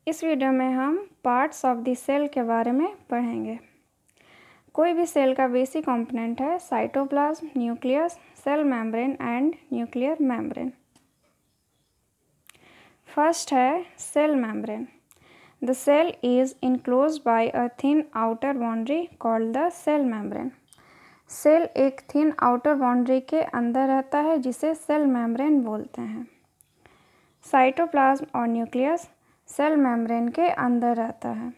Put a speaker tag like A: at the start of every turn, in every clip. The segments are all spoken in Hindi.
A: इस वीडियो में हम पार्ट्स ऑफ द सेल के बारे में पढ़ेंगे। कोई भी सेल का बेसिक कंपोनेंट है cytoplasm, nucleus, cell membrane and nuclear membrane. First है cell membrane. The cell is enclosed by a thin outer boundary called the cell membrane. Cell एक थिन आउटर बाउंड्री के अंदर रहता है जिसे सेल मेम्ब्रेन बोलते हैं। साइटोप्लाज्म और न्यूक्लियस सेल मेम्ब्रेन के अंदर रहता है।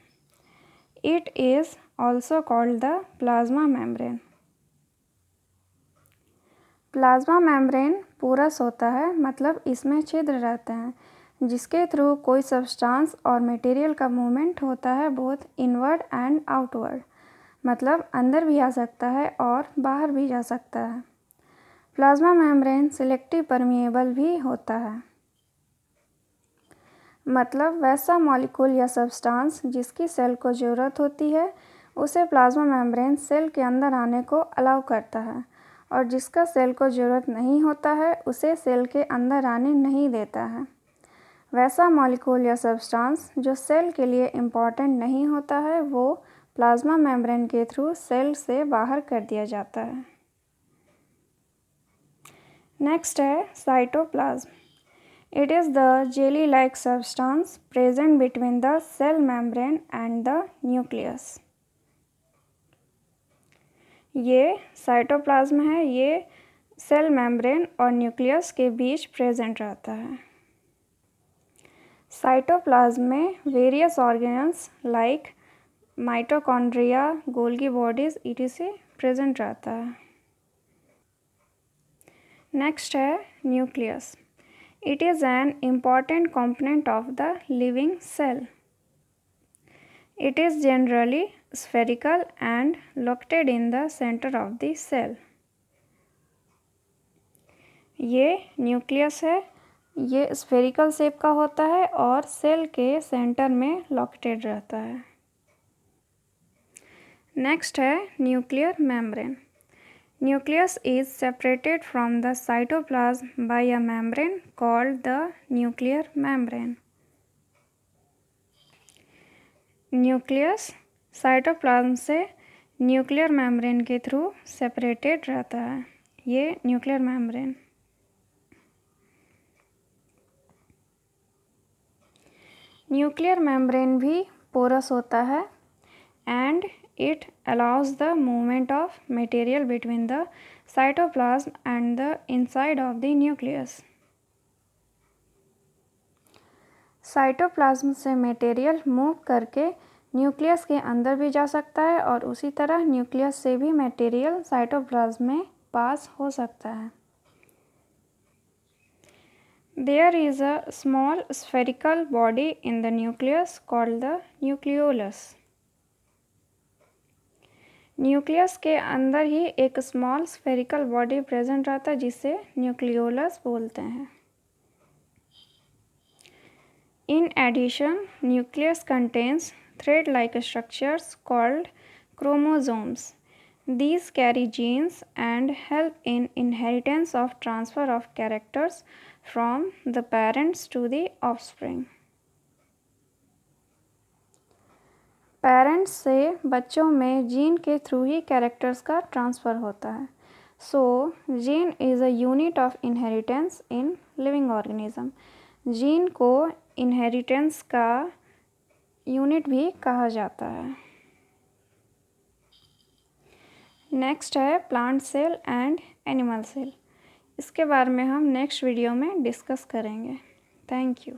A: It is also called the plasma membrane. Plasma membrane porous होता है, मतलब इसमें छिद्र रहते हैं जिसके थ्रू कोई सब्सटेंस और मटेरियल का मूवमेंट होता है, बोथ इनवर्ड एंड आउटवर्ड, मतलब अंदर भी आ सकता है और बाहर भी जा सकता है। प्लाज्मा मेम्ब्रेन सिलेक्टिव परमिएबल भी होता है, मतलब वैसा मॉलिक्यूल या सब्सटेंस जिसकी सेल को ज़रूरत होती है उसे प्लाज्मा मेम्ब्रेन सेल के अंदर आने को अलाउ करता है, और जिसका सेल को ज़रूरत नहीं होता है उसे सेल के अंदर आने नहीं देता है। वैसा मॉलिक्यूल या सब्सटेंस जो सेल के लिए इम्पॉर्टेंट नहीं होता है वो प्लाज्मा मेम्ब्रेन के थ्रू सेल से बाहर कर दिया जाता है। नेक्स्ट है cytoplasm. It is the jelly-like substance present between the cell membrane and the nucleus. ये साइटोप्लाज्म है, ये सेल मेम्ब्रेन और न्यूक्लियस के बीच प्रेजेंट रहता है। साइटोप्लाज्म में various organelles like mitochondria, Golgi bodies etc. Present रहता है। नेक्स्ट है nucleus. It is an important component of the living cell. It is generally spherical and located in the center of the cell. ये न्यूक्लियस है, ये स्फेरिकल शेप का होता है और सेल के सेंटर में लोकेटेड रहता है। नेक्स्ट है nuclear membrane. Nucleus is separated from the cytoplasm by a membrane called the nuclear membrane. Nucleus cytoplasm से न्यूक्लियर मेम्ब्रेन के थ्रू सेपरेटेड रहता है, ये न्यूक्लियर मेम्ब्रेन। न्यूक्लियर मेम्ब्रेन भी पोरस होता है and it allows the movement of material between the cytoplasm and the inside of the nucleus. Cytoplasm से मटेरियल मूव करके न्यूक्लियस के अंदर भी जा सकता है और उसी तरह न्यूक्लियस से भी मटेरियल साइटोप्लाज्म में पास हो सकता है। There is a small spherical body in the nucleus called the nucleolus. Nucleus के अंदर ही एक स्मॉल स्फेरिकल बॉडी प्रेजेंट रहता है जिसे न्यूक्लियोलस बोलते हैं। In addition nucleus contains thread like structures called chromosomes. These carry genes and help in inheritance of transfer of characters from the parents to the offspring. Parents से बच्चों में जीन के थ्रू ही कैरेक्टर्स का ट्रांसफ़र होता है। So gene is a unit of inheritance in living organism. Gene को इनहेरिटेंस का यूनिट भी कहा जाता है। नेक्स्ट है plant cell and animal cell. इसके बारे में हम नेक्स्ट वीडियो में डिस्कस करेंगे। Thank you.